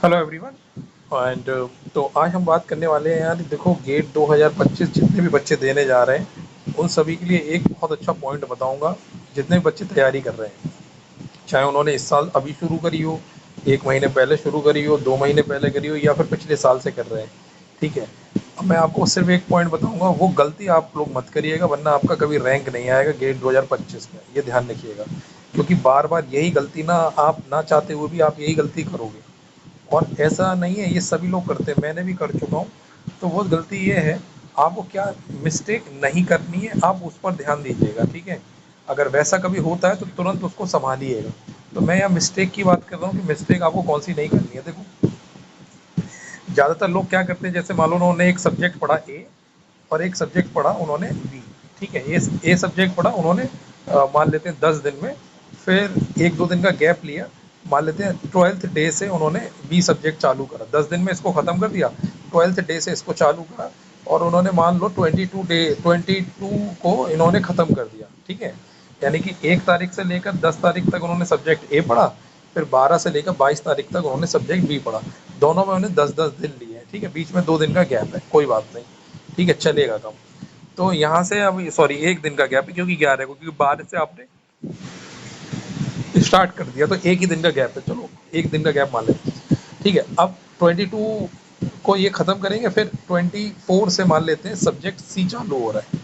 Hello everyone. And तो आज हम बात करने वाले हैं यार, देखो गेट 2025 जितने भी बच्चे देने जा रहे हैं उन सभी के लिए एक बहुत अच्छा पॉइंट बताऊंगा। जितने भी बच्चे तैयारी कर रहे हैं, चाहे उन्होंने इस साल अभी शुरू करी हो, 1 महीने पहले शुरू करी हो, 2 महीने पहले करी हो, या फिर पिछले साल से कर रहे हैं, ठीक है। अब मैं आपको सिर्फ एक पॉइंट बताऊंगा, वो गलती आप लोग मत करिएगा, वरना आपका कभी रैंक नहीं आएगा गेट 2025 में, ये ध्यान रखिएगा। क्योंकि बार बार यही गलती ना, आप ना चाहते हुए भी आप यही गलती करोगे। और ऐसा नहीं है, ये सभी लोग करते हैं, मैंने भी कर चुका हूँ। तो वो गलती ये है, आपको क्या मिस्टेक नहीं करनी है, आप उस पर ध्यान दीजिएगा, ठीक है। अगर वैसा कभी होता है तो तुरंत उसको संभालिएगा। तो मैं यहाँ मिस्टेक की बात कर रहा हूँ कि मिस्टेक आपको कौन सी नहीं करनी है। देखो, ज़्यादातर लोग क्या करते हैं, जैसे मान लो उन्होंने एक सब्जेक्ट पढ़ा ए और एक सब्जेक्ट पढ़ा उन्होंने बी, ठीक है। ए सब्जेक्ट पढ़ा उन्होंने मान लेते हैं 10 दिन में, फिर 1-2 दिन का गैप लिया, मान लेते हैं 12th डे से उन्होंने बी सब्जेक्ट चालू करा, 10 दिन में इसको ख़त्म कर दिया, 12th डे से इसको चालू करा, और उन्होंने मान लो 22 को इन्होंने ख़त्म कर दिया, ठीक है। यानी कि 1 तारीख से लेकर 10 तारीख तक उन्होंने सब्जेक्ट ए पढ़ा, फिर 12 से लेकर 22 तारीख तक उन्होंने सब्जेक्ट बी पढ़ा। दोनों में उन्हें 10-10 दिन लिए हैं, ठीक है, बीच में 2 दिन का गैप है, कोई बात नहीं, ठीक है, चलेगा काम। तो यहाँ से अब सॉरी 1 दिन का गैप है, क्योंकि 11 को, क्योंकि 12 से आपने स्टार्ट कर दिया तो एक ही दिन का गैप है, चलो 1 दिन का गैप मान लेते हैं, ठीक है। अब 22 को ये ख़त्म करेंगे, फिर 24 से मान लेते हैं सब्जेक्ट सी चालू हो रहा है,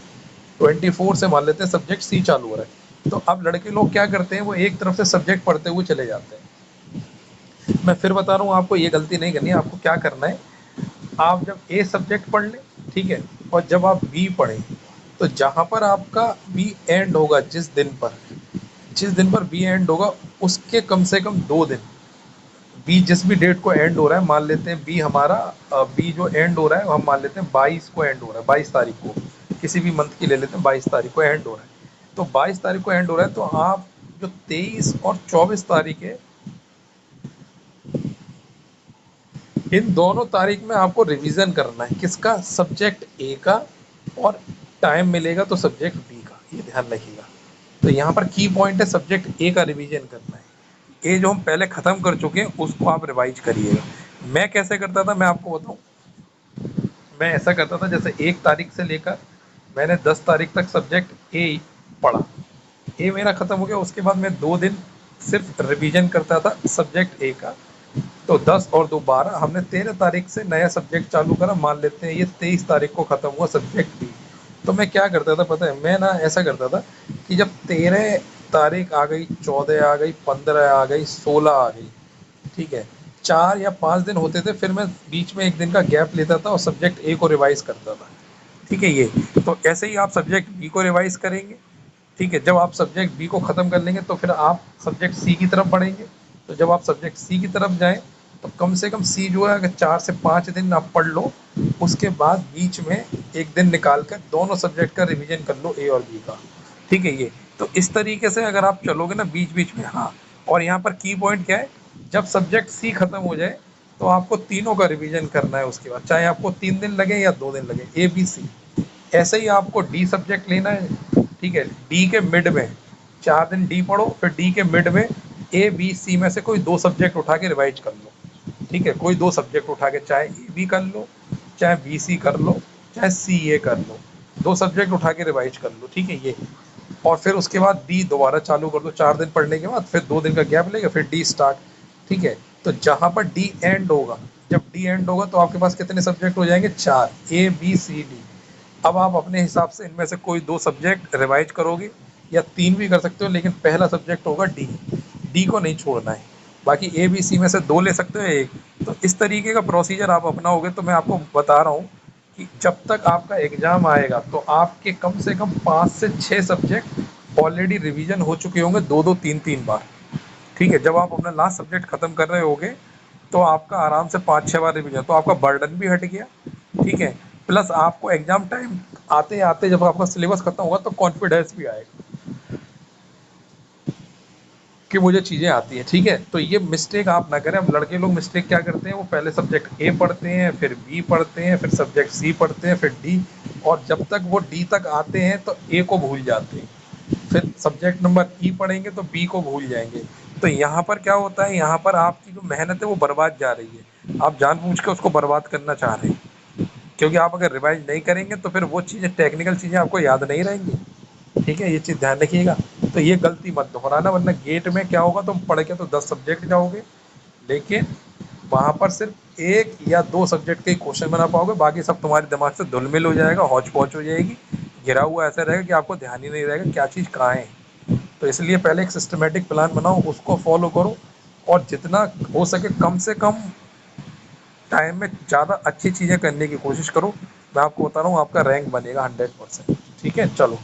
24 से मान लेते हैं सब्जेक्ट सी चालू हो रहा है। तो अब लड़के लोग क्या करते हैं, वो एक तरफ से सब्जेक्ट पढ़ते हुए चले जाते हैं। मैं फिर बता रहा हूँ आपको, ये गलती नहीं करनी है। आपको क्या करना है, आप जब ए सब्जेक्ट पढ़ लें, ठीक है, और जब आप बी पढ़ें, तो जहाँ पर आपका बी एंड होगा, जिस दिन पर बी एंड होगा, उसके कम से कम 2 दिन, बी जिस भी डेट को एंड हो रहा है, मान लेते हैं बी हमारा, बी जो एंड हो रहा है हम मान लेते हैं 22 को एंड हो रहा है, 22 तारीख को, किसी भी मंथ की ले लेते हैं, 22 तारीख को एंड हो रहा है। तो 22 तारीख को एंड हो रहा है, तो आप जो 23 और 24 तारीख है, इन दोनों तारीख में आपको रिवीजन करना है, किसका, सब्जेक्ट ए का, और टाइम मिलेगा तो सब्जेक्ट बी का, ये ध्यान रखिएगा। तो यहाँ पर की पॉइंट है, सब्जेक्ट ए का रिवीजन करना है। ए जो हम पहले ख़त्म कर चुके हैं उसको आप रिवाइज करिएगा। मैं कैसे करता था, मैं आपको बताऊँ। मैं ऐसा करता था, जैसे 1 तारीख से लेकर मैंने 10 तारीख तक सब्जेक्ट ए पढ़ा, ए मेरा ख़त्म हो गया, उसके बाद मैं 2 दिन सिर्फ रिवीजन करता था सब्जेक्ट ए का। तो 10 और 2 12, हमने 13 तारीख से नया सब्जेक्ट चालू करा, मान लेते हैं ये 23 तारीख को ख़त्म हुआ सब्जेक्ट बी। तो मैं क्या करता था पता है, मैं ना ऐसा करता था कि जब 13 तारीख आ गई, 14 आ गई, 15 आ गई, 16 आ गई, ठीक है, 4 या 5 दिन होते थे, फिर मैं बीच में 1 दिन का गैप लेता था और सब्जेक्ट ए को रिवाइज करता था, ठीक है। ये तो ऐसे ही आप सब्जेक्ट बी को रिवाइज करेंगे, ठीक है। जब आप सब्जेक्ट बी को ख़त्म कर लेंगे तो फिर आप सब्जेक्ट सी की तरफ बढ़ेंगे। तो जब आप सब्जेक्ट सी की तरफ जाएं, तो कम से कम सी जो है, अगर 4 से 5 दिन आप पढ़ लो, उसके बाद बीच में 1 दिन निकाल कर दोनों सब्जेक्ट का रिवीजन कर लो, ए और बी का, ठीक है। ये तो इस तरीके से अगर आप चलोगे ना बीच बीच में, हाँ। और यहाँ पर की पॉइंट क्या है, जब सब्जेक्ट सी खत्म हो जाए तो आपको तीनों का रिवीजन करना है उसके बाद, चाहे आपको 3 दिन लगे या 2 दिन लगे, ए बी सी। ऐसे ही आपको डी सब्जेक्ट लेना है, ठीक है। डी के मिड में 4 दिन डी पढ़ो, फिर डी के मिड में ए बी सी में से कोई 2 सब्जेक्ट उठा के रिवाइज कर लो, ठीक है। कोई 2 सब्जेक्ट उठा के, चाहे ए बी कर लो, चाहे बी सी कर लो, चाहे सी ए कर लो, 2 सब्जेक्ट उठा के रिवाइज कर लो, ठीक है। ये और फिर उसके बाद डी दोबारा चालू कर दो, 4 दिन पढ़ने के बाद, फिर 2 दिन का गैप लेगा, फिर डी स्टार्ट, ठीक है। तो जहाँ पर डी एंड होगा, जब डी एंड होगा तो आपके पास कितने सब्जेक्ट हो जाएंगे, 4, ए बी सी डी। अब आप अपने हिसाब से इनमें से कोई 2 सब्जेक्ट रिवाइज करोगे, या 3 भी कर सकते हो, लेकिन पहला सब्जेक्ट होगा डी, डी को नहीं छोड़ना है। बाकी ए बी सी में से 2 ले सकते हो, एक। तो इस तरीके का प्रोसीजर आप अपनाओगे, तो मैं आपको बता रहा हूँ कि जब तक आपका एग्ज़ाम आएगा तो आपके कम से कम 5 से 6 सब्जेक्ट ऑलरेडी रिवीजन हो चुके होंगे, 2-2 3-3 बार, ठीक है। जब आप अपना लास्ट सब्जेक्ट खत्म कर रहे होगे, तो आपका आराम से 5-6 बार रिवीजन, तो आपका बर्डन भी हट गया, ठीक है। प्लस आपको एग्जाम टाइम आते आते जब आपका सिलेबस खत्म होगा तो कॉन्फिडेंस भी आएगा कि मुझे चीज़ें आती हैं, ठीक है। तो ये मिस्टेक आप ना करें। अब लड़के लोग मिस्टेक क्या करते हैं, वो पहले सब्जेक्ट ए पढ़ते हैं, फिर बी पढ़ते हैं, फिर सब्जेक्ट सी पढ़ते हैं, फिर डी, और जब तक वो डी तक आते हैं तो ए को भूल जाते हैं, फिर सब्जेक्ट नंबर ई पढ़ेंगे तो बी को भूल जाएंगे, तो यहाँ पर क्या होता है, यहाँ पर आपकी जो मेहनत है वो बर्बाद जा रही है, आप जानबूझ के उसको बर्बाद करना चाह रहे हैं, क्योंकि आप अगर रिवाइज नहीं करेंगे तो फिर वो चीज़ें, टेक्निकल चीज़ें आपको याद नहीं रहेंगी। ठीक है, ये चीज़ ध्यान रखिएगा। तो ये गलती मत दोहराना, वरना गेट में क्या होगा, तुम पढ़ के तो 10 सब्जेक्ट जाओगे, लेकिन वहाँ पर सिर्फ 1 या 2 सब्जेक्ट के क्वेश्चन बना पाओगे, बाकी सब तुम्हारे दिमाग से धुलमिल हो जाएगा, हौच-पौच हो जाएगी, घिरा हुआ ऐसा रहेगा कि आपको ध्यान ही नहीं रहेगा क्या चीज़ कहाँ है। तो इसलिए पहले एक सिस्टमैटिक प्लान बनाओ, उसको फॉलो करो, और जितना हो सके कम से कम टाइम में ज़्यादा अच्छी चीज़ें करने की कोशिश करो। मैं आपको बता रहा हूँ, आपका रैंक बनेगा 100%। ठीक है, चलो।